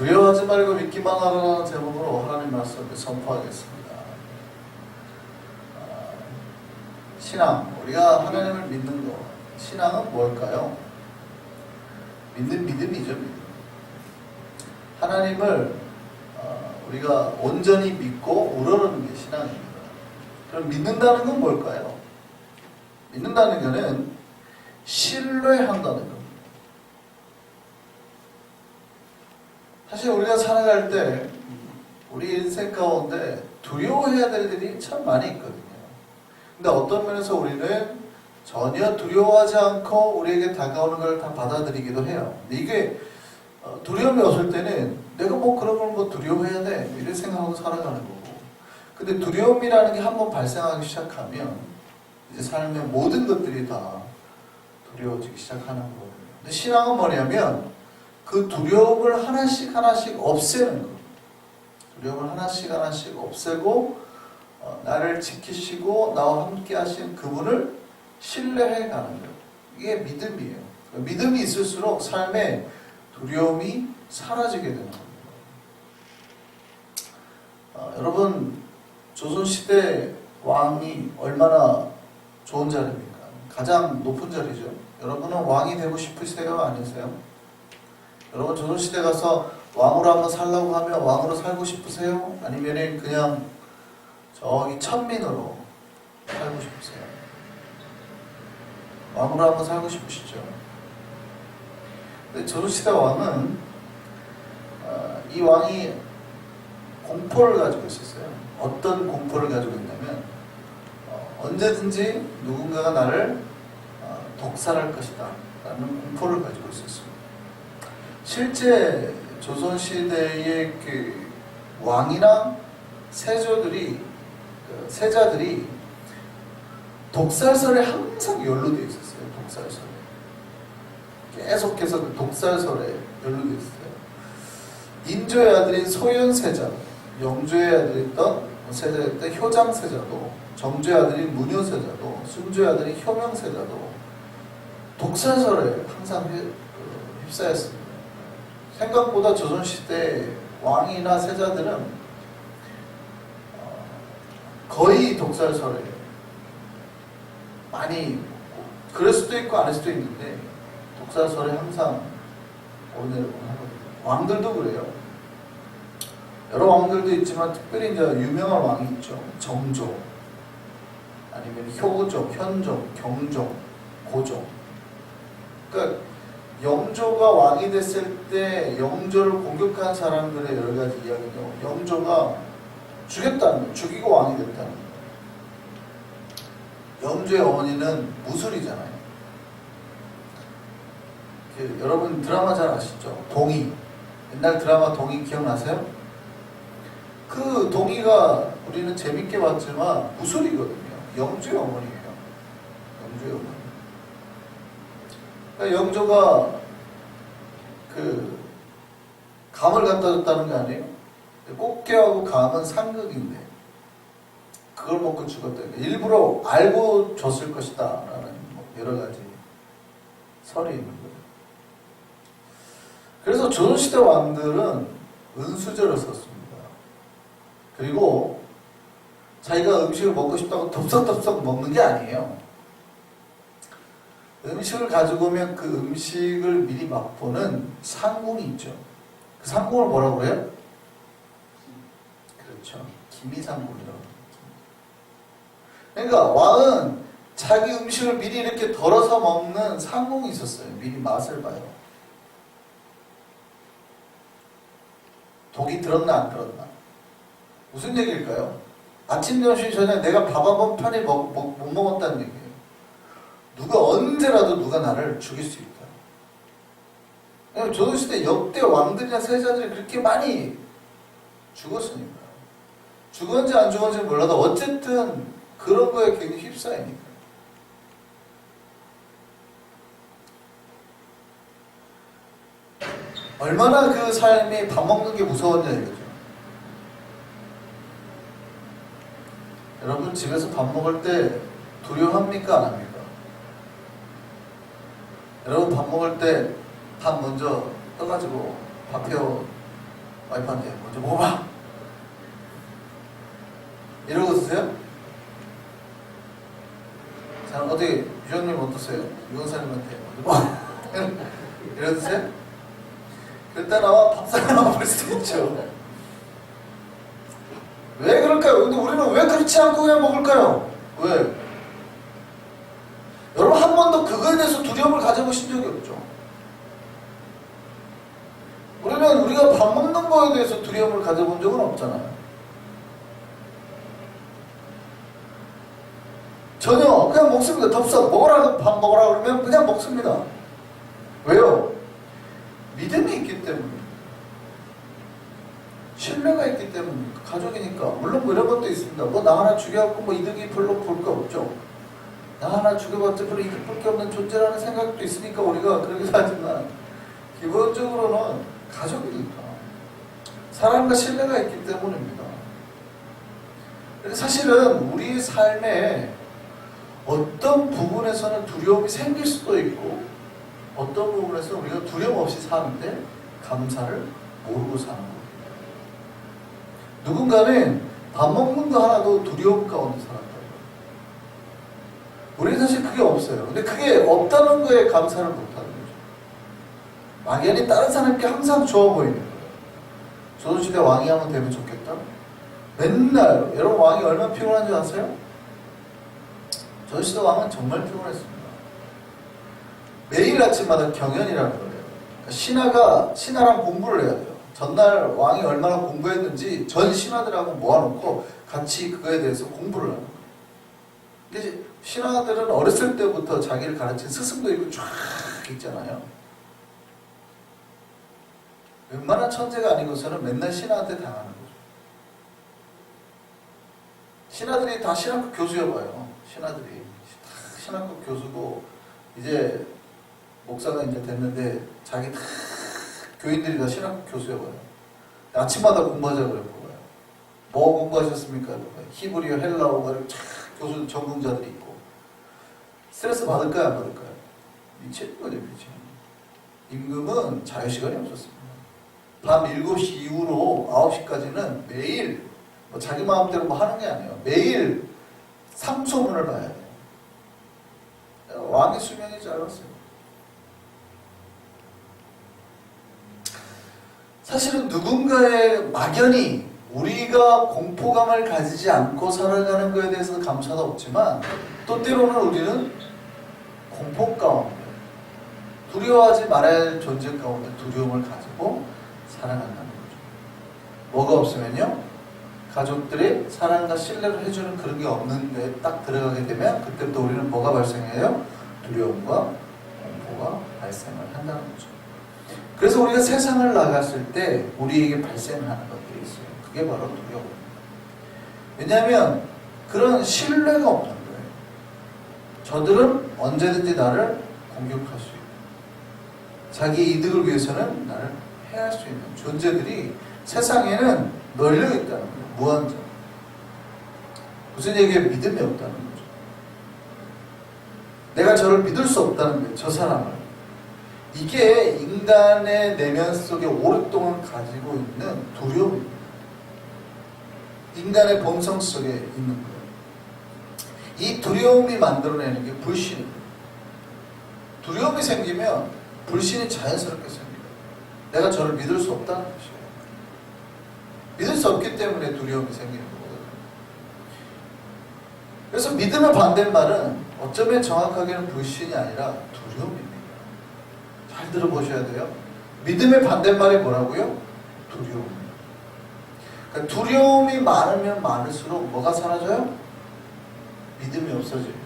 두려워하지 말고 믿기만 하라는 제목으로 하나님 말씀을 선포하겠습니다. 신앙, 우리가 하나님을 믿는 것, 신앙은 뭘까요? 믿는 믿음이죠. 믿음. 하나님을 우리가 온전히 믿고 우러르는 게 신앙입니다. 그럼 믿는다는 건 뭘까요? 믿는다는 것은 신뢰한다는 겁니다. 사실 우리가 살아갈 때 우리 인생 가운데 두려워해야 될 일이 참 많이 있거든요. 근데 어떤 면에서 우리는 전혀 두려워하지 않고 우리에게 다가오는 걸 다 받아들이기도 해요. 근데 이게 두려움이 없을 때는 내가 뭐 그런 걸 뭐 두려워해야 돼 이렇게 생각하고 살아가는 거고, 근데 두려움이라는 게 한번 발생하기 시작하면 이제 삶의 모든 것들이 다 두려워지기 시작하는 거거든요. 근데 신앙은 뭐냐면 그 두려움을 하나씩 하나씩 없애는 거예요. 두려움을 하나씩 하나씩 없애고 나를 지키시고 나와 함께 하신 그분을 신뢰해 가는 거예요. 이게 믿음이에요. 믿음이 있을수록 삶에 두려움이 사라지게 되는 겁니다. 여러분, 조선시대 왕이 얼마나 좋은 자리입니까? 가장 높은 자리죠. 여러분은 왕이 되고 싶으세요? 아니세요? 여러분, 조선시대 가서 왕으로 한번 살라고 하면 왕으로 살고 싶으세요? 아니면 그냥 저기 천민으로 살고 싶으세요? 왕으로 한번 살고 싶으시죠? 근데 조선시대 왕은 이 왕이 공포를 가지고 있었어요. 어떤 공포를 가지고 있냐면 언제든지 누군가가 나를 독살할 것이다 라는 공포를 가지고 있었습니다. 실제 조선시대의 그 왕이나 세자들이 독살설에 항상 연루되어 있었어요. 독살설에 계속해서 그 독살설에 연루되어 있었어요. 인조의 아들인 소현세자, 영조의 아들이었던 세자였던 효장세자도, 정조의 아들인 문효세자도, 순조의 아들인 효명세자도 독살설에 항상 휩싸였습니다. 생각보다 조선시대 왕이나 세자들은 거의 독살설에 많이, 그럴 수도 있고 아닐 수도 있는데 독살설에 항상 오늘을 하거든요. 왕들도 그래요. 여러 왕들도 있지만 특별히 이제 유명한 왕이 있죠. 정조, 아니면 효종, 현종, 경종, 고종. 그러니까 영조가 왕이 됐을 때 영조를 공격한 사람들의 여러 가지 이야기죠. 영조가 죽이고 왕이 됐다는 거예요. 영조의 어머니는 무술이잖아요. 여러분 드라마 잘 아시죠? 동의. 옛날 드라마 동의 기억나세요? 그 동의가 우리는 재밌게 봤지만 무술이거든요. 영조의 어머니예요. 영조의 어머니. 그러니까 영조가 그 감을 갖다 줬다는 거 아니에요? 꽃게하고 감은 상극인데 그걸 먹고 죽었다. 일부러 알고 줬을 것이다 라는 여러 가지 설이 있는 거예요. 그래서 조선시대 왕들은 은수저를 썼습니다. 그리고 자기가 음식을 먹고 싶다고 덥석덥석 먹는 게 아니에요. 음식을 가지고 오면 그 음식을 미리 맛보는 상궁이 있죠. 그 상궁을 뭐라고 해요? 그렇죠. 기미상궁이라고. 그러니까 왕은 자기 음식을 미리 이렇게 덜어서 먹는 상궁이 있었어요. 미리 맛을 봐요. 독이 들었나 안 들었나. 무슨 얘기일까요? 아침, 점심, 저녁 내가 밥 한 번 편히 못 먹었다는 얘기예요. 누가 언제라도 누가 나를 죽일 수 있다. 왜냐면 조선시대 역대 왕들이나 세자들이 그렇게 많이 죽었으니까. 죽었는지 안 죽었는지 몰라도 어쨌든 그런 거에 굉장히 휩싸이니까. 얼마나 그 삶이 밥 먹는 게 무서웠냐 이거죠. 여러분 집에서 밥 먹을 때 두려워합니까? 안 합니까? 여러분 밥 먹을 때 밥 먼저 떠가지고 밥 해요 와이프한테 먼저 먹어봐 이러고 드세요? 자, 어떻게 유정님 어떠세요? 유건사님한테 먼저 먹어 이러고 드세요? 그랬다 나와 밥상을 먹을 수도 있죠. 왜 그럴까요? 근데 우리는 왜 그렇지 않고 그냥 먹을까요? 왜? 여러분 한 번도 그거에 대해서 두려움을 가져보신 적이 없죠? 우리는 우리가 밥 먹는 거에 대해서 두려움을 가져본 적은 없잖아요. 전혀 그냥 먹습니다. 덥석 먹으라 밥 먹으라 그러면 그냥 먹습니다. 왜요? 믿음이 있기 때문에 신뢰가 있기 때문에 가족이니까. 물론 뭐 이런 것도 있습니다. 뭐 나 하나 죽여갖고 뭐 이득이 별로 볼 거 없죠. 나 하나 죽여봤자 별로 이득 볼 게 없는 존재라는 생각도 있으니까 우리가 그러기도 하지만 기본적으로는 가족이니까 사람과 신뢰가 있기 때문입니다. 사실은 우리 삶에 어떤 부분에서는 두려움이 생길 수도 있고 어떤 부분에서 우리가 두려움 없이 사는데 감사를 모르고 사는 겁니다. 누군가는 밥 먹는 거 하나도 두려움 가운데 살았다. 우리는 사실 그게 없어요. 근데 그게 없다는 거에 감사를 못하는 거죠. 막연히 다른 사람께 항상 좋아 보이는 거예요. 조선시대 왕이 한번 되면 좋겠다. 맨날 여러분 왕이 얼마나 피곤한 줄 아세요? 조선시대 왕은 정말 피곤했습니다. 매일 아침마다 경연이라는 거예요. 그러니까 신하랑 공부를 해야 돼요. 전날 왕이 얼마나 공부했는지 전 신하들하고 모아놓고 같이 그거에 대해서 공부를 하는 거예요. 근데 신하들은 어렸을 때부터 자기를 가르친 스승도 있고 쫙 있잖아요. 웬만한 천재가 아니고서는 맨날 신하한테 당하는 거죠. 신하들이 다 신학교 교수여봐요. 신하들이 신학교 교수고 이제 목사가 이제 됐는데 자기 다 교인들이 다 신학교 교수여봐요. 아침마다 공부하자고 그래요. 뭐 공부하셨습니까? 히브리어, 헬라어, 교수 전공자들이 있고 스트레스 받을까요? 안 받을까요? 미치는 거죠, 미치는. 임금은 자유시간이 없었습니다. 밤 7시 이후로 9시까지는 매일 뭐 자기 마음대로 뭐 하는 게 아니에요. 매일 삼소문을 봐야 돼요. 왕의 수명이 짧았어요. 사실은 누군가의 막연히 우리가 공포감을 가지지 않고 살아가는 것에 대해서 감사도 없지만 또 때로는 우리는 공포 가운데 두려워하지 말아야 할 존재 가운데 두려움을 가지고 살아간다는 거죠. 뭐가 없으면요? 가족들이 사랑과 신뢰를 해주는 그런 게 없는데 딱 들어가게 되면 그때부터 우리는 뭐가 발생해요? 두려움과 공포가 발생을 한다는 거죠. 그래서 우리가 세상을 나갔을 때 우리에게 발생하는 것들이 있어요. 그게 바로 두려움입니다. 왜냐하면 그런 신뢰가 없는 거예요. 저들은 언제든지 나를 공격할 수 있고 자기 이득을 위해서는 나를 해할 수 있는 존재들이 세상에는 널려 있다는 거예요. 무한정. 무슨 얘기에 믿음이 없다는 거죠. 내가 저를 믿을 수 없다는 거예요. 저 사람을. 이게 인간의 내면 속에 오랫동안 가지고 있는 두려움입니다. 인간의 본성 속에 있는 거예요. 이 두려움이 만들어내는 게 불신입니다. 두려움이 생기면 불신이 자연스럽게 생깁니다. 내가 저를 믿을 수 없다는 것이에요. 믿을 수 없기 때문에 두려움이 생기는 거거든요. 그래서 믿음의 반대말은 어쩌면 정확하게는 불신이 아니라 두려움입니다. 잘 들어보셔야 돼요. 믿음의 반대말이 뭐라고요? 두려움입니다. 그러니까 두려움이 많으면 많을수록 뭐가 사라져요? 믿음이 없어져요.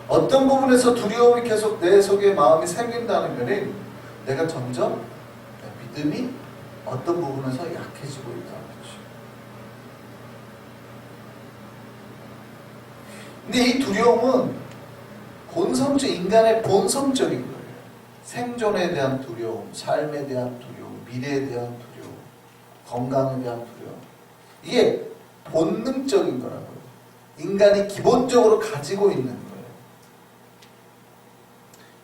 어떤 부분에서 두려움이 계속 내 속에 마음이 생긴다는 것은 내가 점점 믿음이 어떤 부분에서 약해지고 있다는 거죠. 근데 이 두려움은 인간의 본성적인 거예요. 생존에 대한 두려움, 삶에 대한 두려움, 미래에 대한 두려움, 건강에 대한 두려움. 이게 본능적인 거라고요. 인간이 기본적으로 가지고 있는 거예요.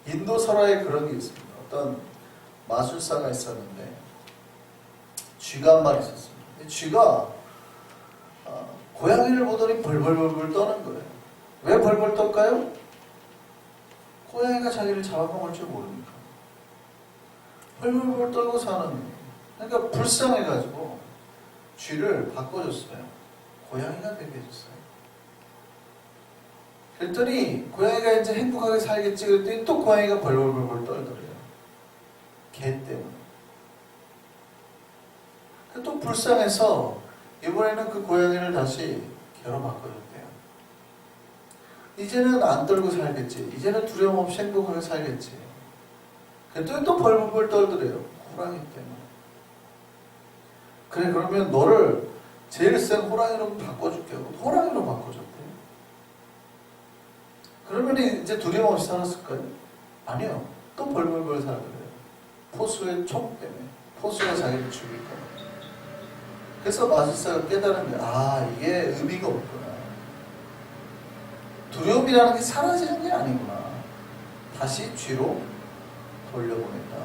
인도 설화에 그런 게 있습니다. 어떤 마술사가 있었는데 쥐가 한 마리 있었습니다. 쥐가 고양이를 보더니 벌벌벌벌 떠는 거예요. 왜 벌벌 떨까요? 고양이가 자기를 잡아먹을 줄 모르니까. 벌벌벌 떨고 사는 거예요. 그러니까 불쌍해가지고 쥐를 바꿔줬어요. 고양이가 되게 해줬어요. 그랬더니 고양이가 이제 행복하게 살겠지 그랬더니 또 고양이가 벌벌벌벌 떨더래요. 개 때문에. 또 불쌍해서 이번에는 그 고양이를 다시 개로 바꿔줬대요. 이제는 안 떨고 살겠지. 이제는 두려움 없이 행복하게 살겠지. 그랬더니 또 벌벌벌 떨더래요. 호랑이 때문에. 그래 그러면 너를 제일 센 호랑이로 바꿔줄게 하고 호랑이로 바꿔줬대요. 그러면 이제 두려움 없이 살았을까요? 아니요. 또 벌벌벌 살더래요. 포수의 총 때문에. 포수가 자기를 죽일 거예요. 그래서 마술사가 깨달은 거예요. 아, 이게 의미가 없구나. 두려움이라는 게 사라지는 게 아니구나. 다시 쥐로 돌려보냈다.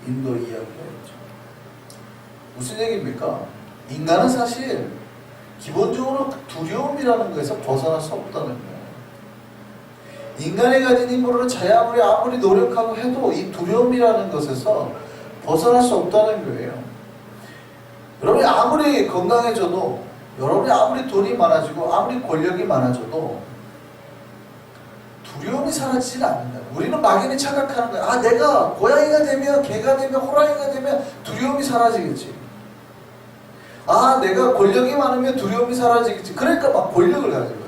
인도 이야기가 있죠. 무슨 얘기입니까? 인간은 사실 기본적으로 두려움이라는 것에서 벗어날 수 없다는 거예요. 인간이 가진 힘으로는 자야 아무리 노력하고 해도 이 두려움이라는 것에서 벗어날 수 없다는 거예요. 여러분이 아무리 건강해져도, 여러분이 아무리 돈이 많아지고, 아무리 권력이 많아져도 두려움이 사라지진 않는다. 우리는 막연히 착각하는 거야. 아, 내가 고양이가 되면, 개가 되면, 호랑이가 되면 두려움이 사라지겠지. 아, 내가 권력이 많으면 두려움이 사라지겠지. 그러니까 막 권력을 가지거든요.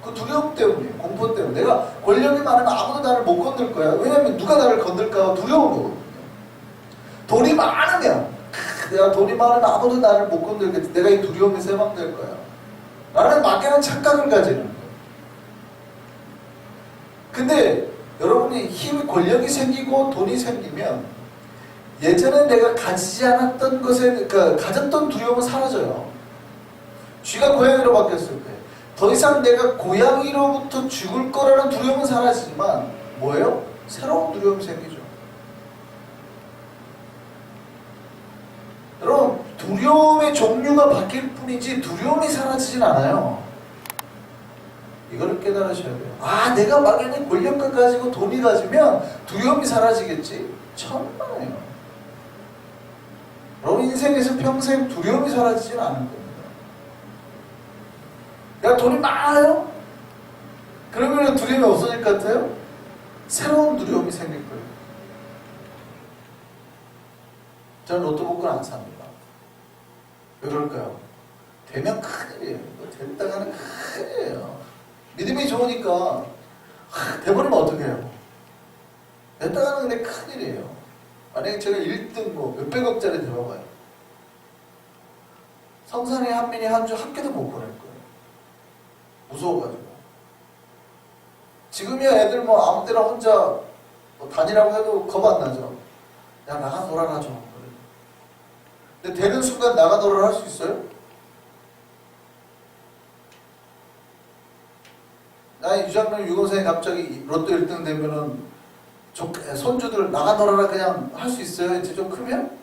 그 두려움 때문에, 공포 때문에. 내가 권력이 많으면 아무도 나를 못 건들 거야. 왜냐면 누가 나를 건들까 두려운 거거든요. 돈이 많으면, 내가 돈이 많으면 아무도 나를 못 건들겠지. 내가 이 두려움에 세방될 거야. 나는 막연한 착각을 가지는 거예요. 근데 여러분이 힘, 권력이 생기고 돈이 생기면 예전에 내가 가지지 않았던 것에, 그러니까 가졌던 두려움은 사라져요. 쥐가 고양이로 바뀌었을 때 더 이상 내가 고양이로부터 죽을 거라는 두려움은 사라지지만 뭐예요? 새로운 두려움이 생기죠. 여러분, 두려움의 종류가 바뀔 뿐이지 두려움이 사라지진 않아요. 이거를 깨달으셔야 돼요. 아, 내가 막연히 권력을 가지고 돈이 가지면 두려움이 사라지겠지? 천만에요. 여러분 인생에서 평생 두려움이 사라지진 않을 겁니다. 내가 돈이 많아요? 그러면 두려움이 없어질 것 같아요? 새로운 두려움이 생길 거예요. 저는 로또 복권 안 삽니다. 왜 그럴까요? 되면 큰일이에요. 됐다가는 큰일이에요. 믿음이 좋으니까 돼버리면 어떻게 해요? 됐다가는 근데 큰일이에요. 만약에 제가 1등 뭐 몇백억짜리 들어가요. 성산이 한민이 한 주 한 끼도 못 보낼 거예요. 무서워가지고. 지금이야 애들 뭐 아무 때나 혼자 뭐 다니라고 해도 겁 안 나죠. 야, 나가 놀아라 좀. 근데 되는 순간 나가 놀아라 할 수 있어요? 나 유장님 유고생이 갑자기 로또 1등 되면은 손주들 나가 놀아라 그냥 할 수 있어요? 이제 좀 크면?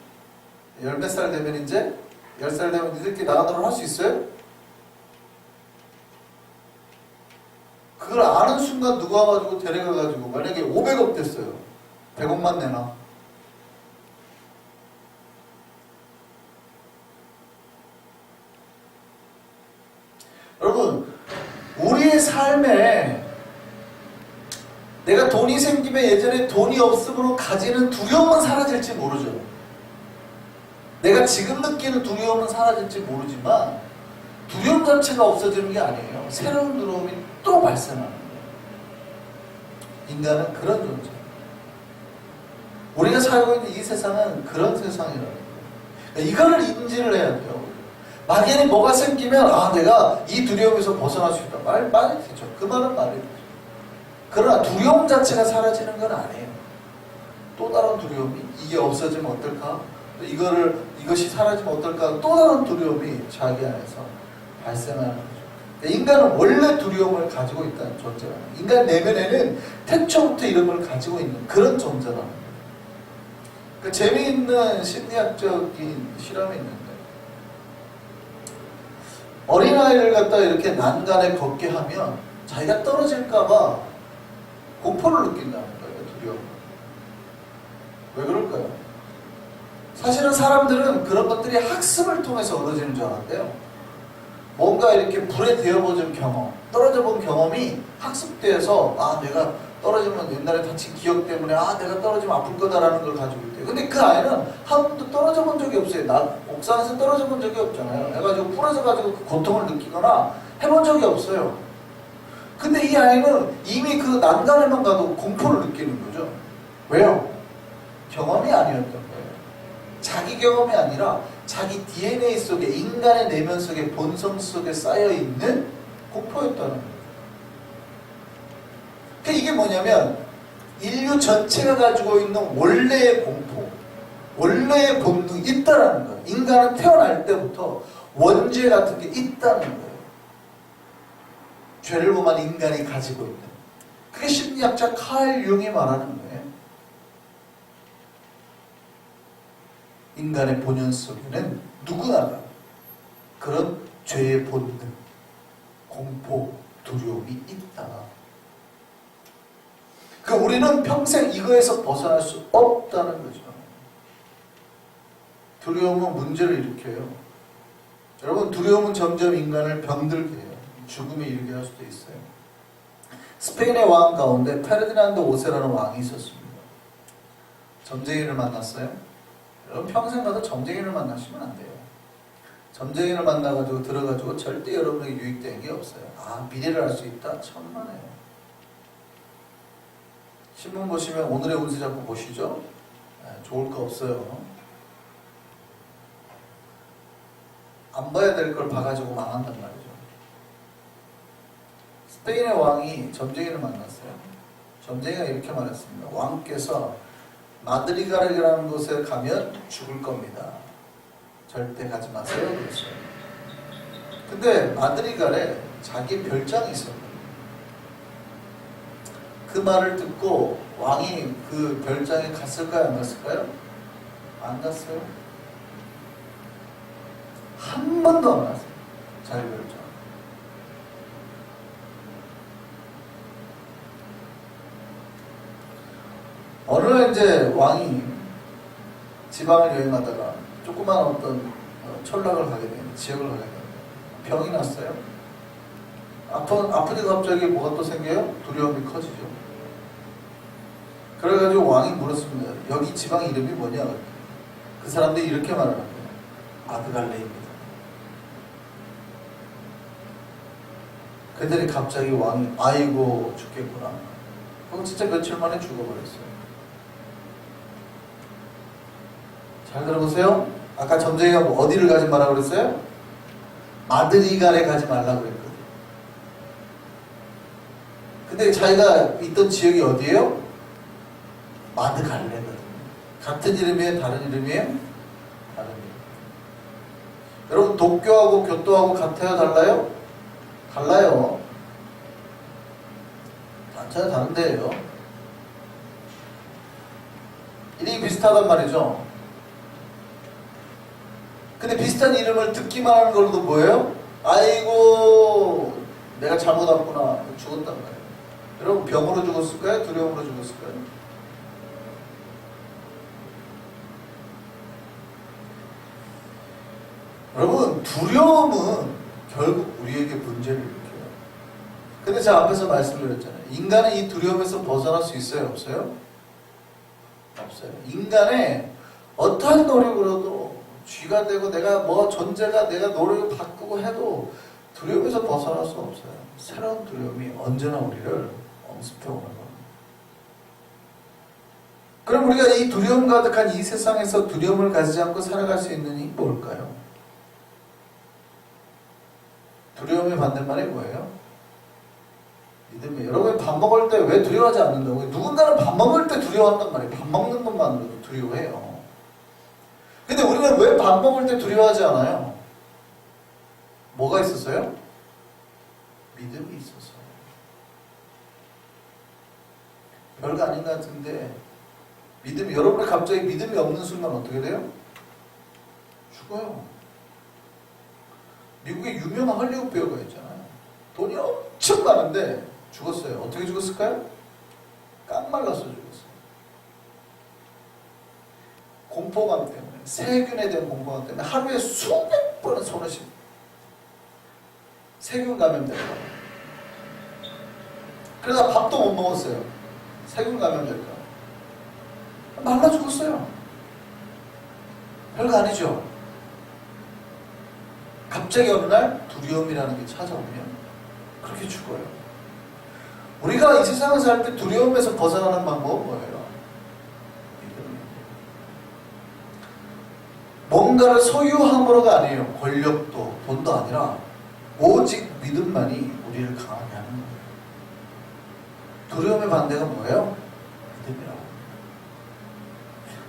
열 몇 살 되면 이제? 10살 되면 니들끼리 나가 놀아라 할 수 있어요? 그걸 아는 순간 누가 와가지고 데려가가지고 만약에 500억 됐어요. 100억만 내놔. 여러분, 우리의 삶에 내가 돈이 생기면 예전에 돈이 없음으로 가지는 두려움은 사라질지 모르죠. 내가 지금 느끼는 두려움은 사라질지 모르지만 두려움 자체가 없어지는 게 아니에요. 새로운 두려움이 또 발생하는 거예요. 인간은 그런 존재예요. 우리가 살고 있는 이 세상은 그런 세상이라는 거예요. 이거를 인지를 해야 돼요. 막연히 뭐가 생기면 아, 내가 이 두려움에서 벗어날 수 있다. 말이 되죠. 그 말은 말이 되죠. 그러나 두려움 자체가 사라지는 건 아니에요. 또 다른 두려움이 이게 없어지면 어떨까? 이것이 사라지면 어떨까? 또 다른 두려움이 자기 안에서 발생하는 거죠. 인간은 원래 두려움을 가지고 있다는 존재라는 거예요. 인간 내면에는 태초부터 이런 걸 가지고 있는 그런 존재라는 거예요. 그 재미있는 심리학적인 실험이 있는데 어린아이를 갖다 이렇게 난간에 걷게 하면 자기가 떨어질까봐 공포를 느낀다는 거예요. 두려움. 왜 그럴까요? 사실은 사람들은 그런 것들이 학습을 통해서 얻어지는 줄 알았대요. 뭔가 이렇게 불에 데워본 경험, 떨어져 본 경험이 학습돼서 아 내가 떨어지면 옛날에 다친 기억 때문에 아 내가 떨어지면 아플 거다라는 걸 가지고 있대요. 근데 그 아이는 한 번도 떨어져 본 적이 없어요. 나 옥상에서 떨어져 본 적이 없잖아요. 해가지고 부러져 가지고 그 고통을 느끼거나 해본 적이 없어요. 근데 이 아이는 이미 그 난간에만 가도 공포를 느끼는 거죠. 왜요? 경험이 아니었던 거예요. 자기 경험이 아니라 자기 DNA 속에, 인간의 내면 속에, 본성 속에 쌓여있는 공포였다는 거예요. 그러니까 이게 뭐냐면 인류 전체가 가지고 있는 원래의 공포, 원래의 본능이 있다는 거예요. 인간은 태어날 때부터 원죄 같은 게 있다는 거예요. 죄를 범한 인간이 가지고 있는. 그게 심리학자 칼 융이 말하는 거예요. 인간의 본연 속에는 누구나 그런 죄의 본능, 공포, 두려움이 있다. 그러니까 우리는 평생 이거에서 벗어날 수 없다는 거죠. 두려움은 문제를 일으켜요. 여러분, 두려움은 점점 인간을 병들게 해요. 죽음에 이르게 할 수도 있어요. 스페인의 왕 가운데 페르디난도 5세라는 왕이 있었습니다. 점쟁이를 만났어요. 여러분 평생 가서 점쟁이를 만나시면 안 돼요. 점쟁이를 만나가지고 들어가지고 절대 여러분에게 유익되는 게 없어요. 아 미래를 알 수 있다? 천만에요. 신문 보시면 오늘의 운세 잡고 보시죠. 좋을 거 없어요. 안 봐야 될 걸 봐가지고 망한단 말이죠. 스페인의 왕이 점쟁이를 만났어요. 점쟁이가 이렇게 말했습니다. 왕께서 마드리가르라는 곳에 가면 죽을 겁니다. 절대 가지 마세요. 그랬어요. 근데 마드리갈에 자기 별장이 있었거든요. 그 말을 듣고 왕이 그 별장에 갔을까요? 안 갔을까요? 안 갔어요. 한 번도 안 갔어요. 자기 별장. 어느 날 이제 왕이 지방을 여행하다가 조그만 어떤 촌락을 가게 됩니다. 지역을 가게 됩니다. 병이 났어요. 아프니까 갑자기 뭐가 또 생겨요? 두려움이 커지죠. 그래가지고 왕이 물었습니다. 여기 지방 이름이 뭐냐? 그 사람들이 이렇게 말하는 거예요. 아드갈레입니다. 그랬더니 갑자기 왕이 아이고 죽겠구나. 그럼 진짜 며칠 만에 죽어버렸어요. 잘 들어보세요. 아까 점쟁이가 어디를 가지 말라고 그랬어요? 마드리갈에 가지 말라고 그랬거든요. 근데 자기가 있던 지역이 어디예요? 마드갈레거든요. 같은 이름이에요? 다른 이름이에요? 다른 이름. 여러분 도쿄하고 교토하고 같아요? 달라요? 달라요. 전혀 다른 데예요. 이름이 비슷하단 말이죠. 근데 비슷한 이름을 듣기만 하는 걸로도 뭐예요? 아이고 내가 잘못 왔구나. 죽었단 말이에요. 여러분 병으로 죽었을까요? 두려움으로 죽었을까요? 여러분 두려움은 결국 우리에게 문제를 일으켜요. 근데 제가 앞에서 말씀드렸잖아요. 인간은 이 두려움에서 벗어날 수 있어요? 없어요? 없어요. 인간의 어떠한 노력으로도 쥐가 되고 내가 뭐 존재가 내가 노력을 바꾸고 해도 두려움에서 벗어날 수 없어요. 새로운 두려움이 언제나 우리를 엄습해 오는 겁니다. 그럼 우리가 이 두려움 가득한 이 세상에서 두려움을 가지지 않고 살아갈 수 있는 이 뭘까요? 두려움의 반대말이 뭐예요? 믿음이에요. 여러분 밥 먹을 때 왜 두려워하지 않는다고? 누군가는 밥 먹을 때 두려워한단 말이에요. 밥 먹는 것만으로도 두려워해요. 근데 우리는 왜 밥 먹을 때 두려워하지 않아요? 뭐가 있었어요? 믿음이 있었어요. 별거 아닌 것 같은데 여러분이 갑자기 믿음이 없는 순간 어떻게 돼요? 죽어요. 미국에 유명한 헐리우드 배우가 있잖아요. 돈이 엄청 많은데 죽었어요. 어떻게 죽었을까요? 깡말라서 죽었어요. 공포감 때문에, 세균에 대한 공포감 때문에 하루에 수백 번은 손을 씹고 세균 감염될까 봐. 그러다 밥도 못 먹었어요. 세균 감염될까 봐. 말라 죽었어요. 별거 아니죠. 갑자기 어느 날 두려움이라는 게 찾아오면 그렇게 죽어요. 우리가 이 세상을 살 때 두려움에서 벗어나는 방법은 뭐예요? 뭔가를 소유함으로가 아니에요. 권력도 돈도 아니라 오직 믿음만이 우리를 강하게 하는 거예요. 두려움의 반대가 뭐예요? 믿음이라고.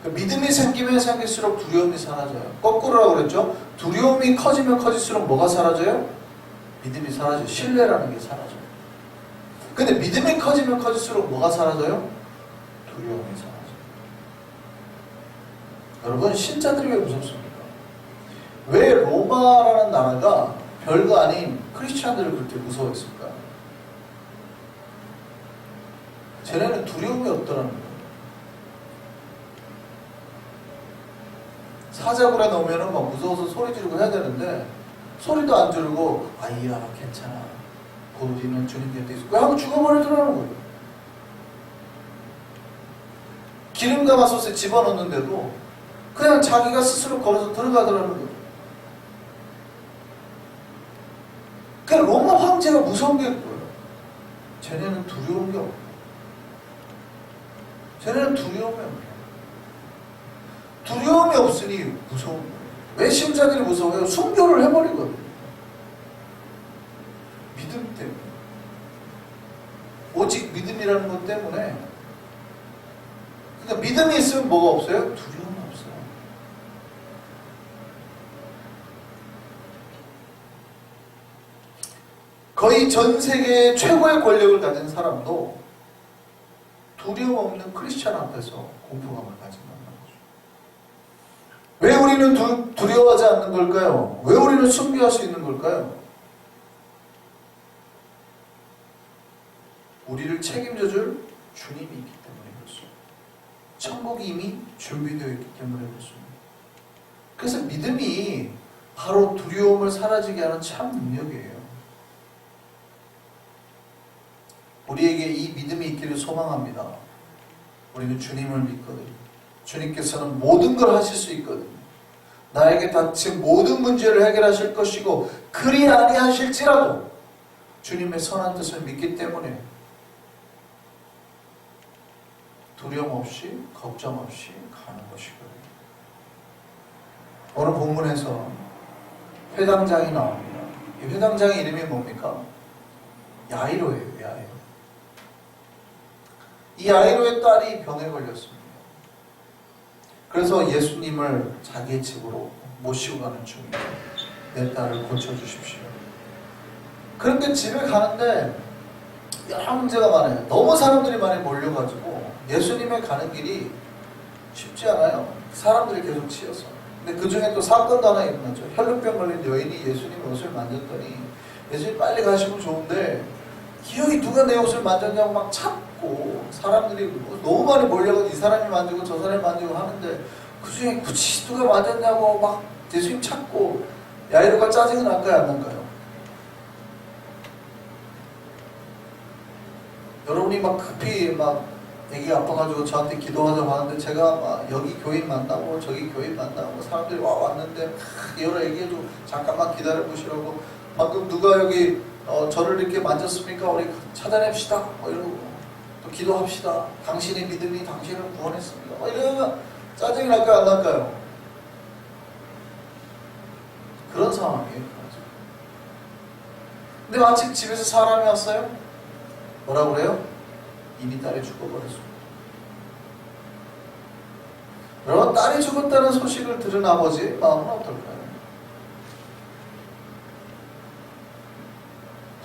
그러니까 믿음이 생기면 생길수록 두려움이 사라져요. 거꾸로라고 그랬죠? 두려움이 커지면 커질수록 뭐가 사라져요? 믿음이 사라져요. 신뢰라는 게 사라져요. 근데 믿음이 커지면 커질수록 뭐가 사라져요? 두려움이 사라져요. 여러분, 신자들이 왜 무섭습니까? 왜 로마라는 나라가 별거 아닌 크리스찬들을 그렇게 무서워했을까? 쟤네는 두려움이 없더라는 거예요. 사자굴에 넣으면 막 무서워서 소리 지르고 해야 되는데 소리도 안 지르고 아이야 괜찮아 우리는 주님 곁에 있어 하고 죽어버리더라는 거예요. 기름 가마솥에 집어넣는데도 그냥 자기가 스스로 걸어서 들어가더라는 거예요. 그러니까 로마 황제가 무서운 게 뭐예요? 쟤네는 두려운 게 없어요. 쟤네는 두려움이 없어요. 두려움이 없으니 무서운 거예요. 왜 신자들이 무서워요? 순교를 해버리거든요. 믿음 때문에. 오직 믿음이라는 것 때문에. 그러니까 믿음이 있으면 뭐가 없어요? 두려움이 없어요. 거의 전 세계의 최고의 권력을 가진 사람도 두려움 없는 크리스찬 앞에서 공포감을 가진다는 거죠. 왜 우리는 두려워하지 않는 걸까요? 왜 우리는 순교할 수 있는 걸까요? 우리를 책임져줄 주님이 있기 때문에 그렇습니다. 천국이 이미 준비되어 있기 때문에 그렇습니다. 그래서 믿음이 바로 두려움을 사라지게 하는 참 능력이에요. 우리에게 이 믿음이 있기를 소망합니다. 우리는 주님을 믿거든요. 주님께서는 모든 걸 하실 수 있거든요. 나에게 닥친 모든 문제를 해결하실 것이고 그리 아니하실지라도 주님의 선한 뜻을 믿기 때문에 두려움 없이 걱정 없이 가는 것이거든요. 오늘 본문에서 회당장이 나옵니다. 이 회당장의 이름이 뭡니까? 야이로예요. 야이로. 이 야이로의 딸이 병에 걸렸습니다. 그래서 예수님을 자기의 집으로 모시고 가는 중이에요. 내 딸을 고쳐주십시오. 그런데 집에 가는데 여러 문제가 많아요. 너무 사람들이 많이 몰려가지고 예수님의 가는 길이 쉽지 않아요. 사람들이 계속 치여서. 근데 그 중에 또 사건도 하나 일어나죠. 혈루병 걸린 여인이 예수님 옷을 만졌더니 예수님 빨리 가시면 좋은데 기어이 누가 내 옷을 만졌냐고 막 찾고 사람들이 너무 많이 몰려가지고 이 사람이 만지고 저 사람이 만지고 하는데 그 중에 굳이 누가 만졌냐고 막 예수님 찾고 야이로가 짜증이 날까요 안 날까요? 여러분이 막 급히 막 애기가 아파가지고 저한테 기도하자고 하는데 제가 막 여기 교인 만나고 저기 교인 만나고 사람들이 왔는데 여러 얘기해주고 잠깐만 기다려보시라고 방금 누가 여기 저를 이렇게 만졌습니까? 우리 찾아냅시다 이러고 또 기도합시다. 당신의 믿음이 당신을 구원했습니다. 이러면 짜증이 날까요 안 날까요? 그런 상황이에요. 근데 마침 집에서 사람이 왔어요. 뭐라고 그래요? 이미 딸이 죽어버렸습니다. 여러분, 딸이 죽었다는 소식을 들은 아버지의 마음은 어떨까요?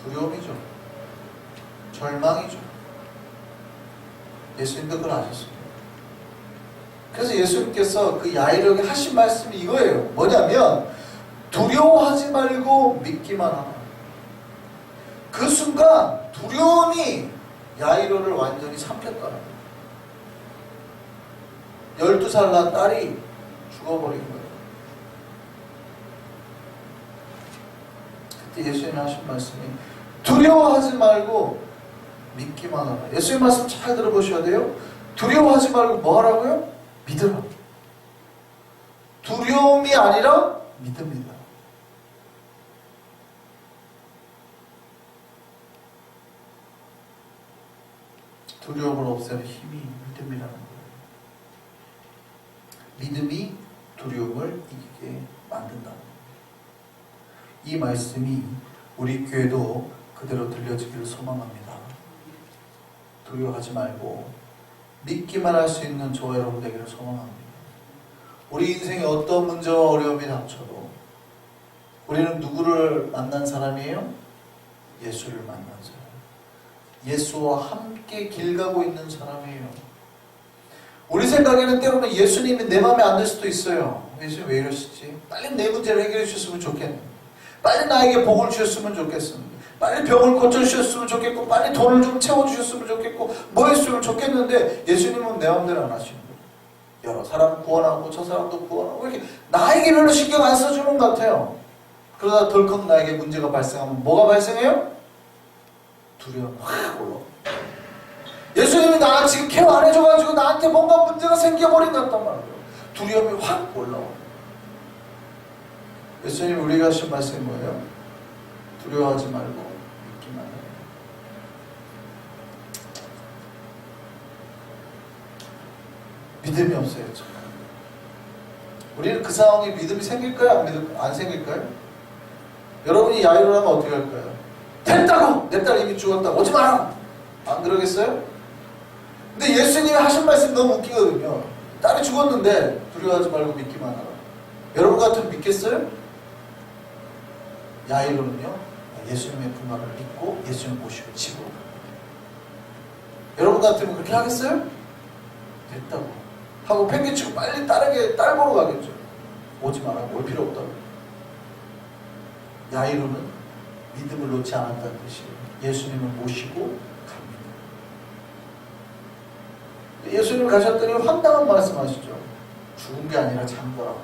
두려움이죠. 절망이죠. 예수님도 그걸 아셨습니다. 그래서 예수님께서 그 야이로에게 하신 말씀이 이거예요. 뭐냐면 두려워하지 말고 믿기만 하라. 그 순간 두려움이 야이로를 완전히 삼켰더라. 12살 난 딸이 죽어버린 거예요. 그때 예수님이 하신 말씀이 두려워하지 말고 믿기만 하라. 예수님 말씀 잘 들어보셔야 돼요. 두려워하지 말고 뭐 하라고요? 믿으라. 두려움이 아니라 믿음이다. 두려움을 없애는 힘이 믿음이라는 거예요. 믿음이 두려움을 이기게 만든다. 이 말씀이 우리 교회도 그대로 들려지기를 소망합니다. 두려워하지 말고 믿기만 할 수 있는 저와 여러분 되기를 소망합니다. 우리 인생에 어떤 문제와 어려움이 닥쳐도 우리는 누구를 만난 사람이에요? 예수를 만난 사람. 예수와 함께 길 가고 있는 사람이에요. 우리 생각에는 때로는 예수님이 내 마음에 안 들 수도 있어요. 예수님 왜 이러시지? 빨리 내 문제를 해결해 주셨으면 좋겠는데, 빨리 나에게 복을 주셨으면 좋겠습니다. 빨리 병을 고쳐주셨으면 좋겠고, 빨리 돈을 좀 채워주셨으면 좋겠고, 뭐 했으면 좋겠는데 예수님은 내 마음대로 안 하시는 거예요. 여러 사람 구원하고 저 사람도 구원하고 이렇게 나에게 별로 신경 안 써주는 것 같아요. 그러다 덜컥 나에게 문제가 발생하면 뭐가 발생해요? 두려움이 확 올라와. 예수님이 나 지금 케어 안 해줘가지고 나한테 뭔가 문제가 생겨버린 것 같단 말이에요. 두려움이 확 올라와. 예수님이 우리가 하신 말씀이 뭐예요? 두려워하지 말고 믿기만 해요. 믿음이 없어요. 정말. 우리는 그 상황에 믿음이 생길까요? 안 생길까요? 여러분이 야유를 하면 어떻게 할까요? 됐다고! 내 딸 이미 죽었다. 오지 마라! 안 그러겠어요? 근데 예수님이 하신 말씀 너무 웃기거든요. 딸이 죽었는데 두려워하지 말고 믿기만 하라. 여러분 같으면 믿겠어요? 야이로는요, 예수님의 분말을 믿고 예수님 모시고 집으로 가요. 여러분 같으면 그렇게 하겠어요? 됐다고 하고 팽개치고 빨리 딸 보러 가겠죠. 오지 마라, 올 필요 없다고. 야이로는 믿음을 놓지 않았다는 뜻이에요. 예수님을 모시고 갑니다. 예수님 가셨더니 황당한 말씀하시죠. 죽은 게 아니라 잔 거라고.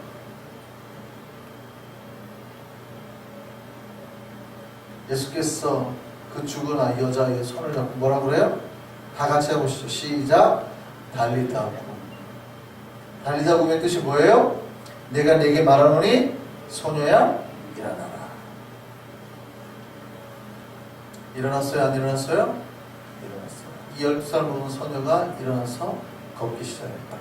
예수께서 그 죽은 여자의 손을 잡고 뭐라 그래요? 다 같이 해보시죠. 시작. 달리다 굼. 달리다 굼의 뜻이 뭐예요? 내가 네게 말하노니 소녀야 일어나라. 일어났어요? 안 일어났어요? 일어났어요. 이 12살 먹은 소녀가 일어나서 걷기 시작했다.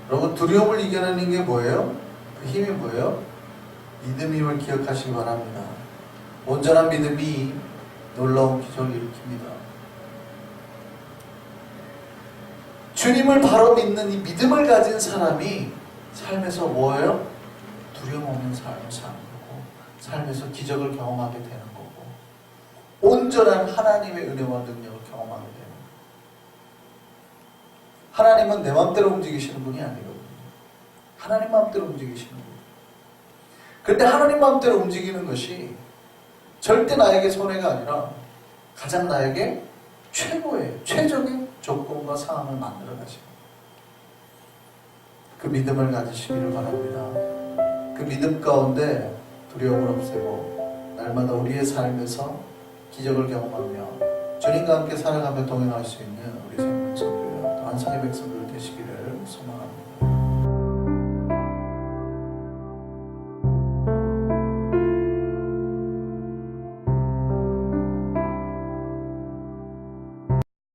여러분, 두려움을 이겨내는 게 뭐예요? 그 힘이 뭐예요? 믿음임을 기억하시기 바랍니다. 온전한 믿음이 놀라운 기적을 일으킵니다. 주님을 바로 믿는 이 믿음을 가진 사람이 삶에서 뭐예요? 두려움 없는 삶을 사는 거고, 삶에서 기적을 경험하게 되는 거고, 온전한 하나님의 은혜와 능력을 경험하게 되는 거예요. 하나님은 내 마음대로 움직이시는 분이 아니거든요. 하나님 마음대로 움직이시는 거예요. 그런데 하나님 마음대로 움직이는 것이 절대 나에게 손해가 아니라 가장 나에게 최적의 조건과 상황을 만들어 가시고, 그 믿음을 가지시기를 바랍니다. 그 믿음 가운데 두려움을 없애고 날마다 우리의 삶에서 기적을 경험하며 주님과 함께 살아가며 동행할 수 있는 우리 생명선교회 완성의 백성들 되시기를 소망합니다.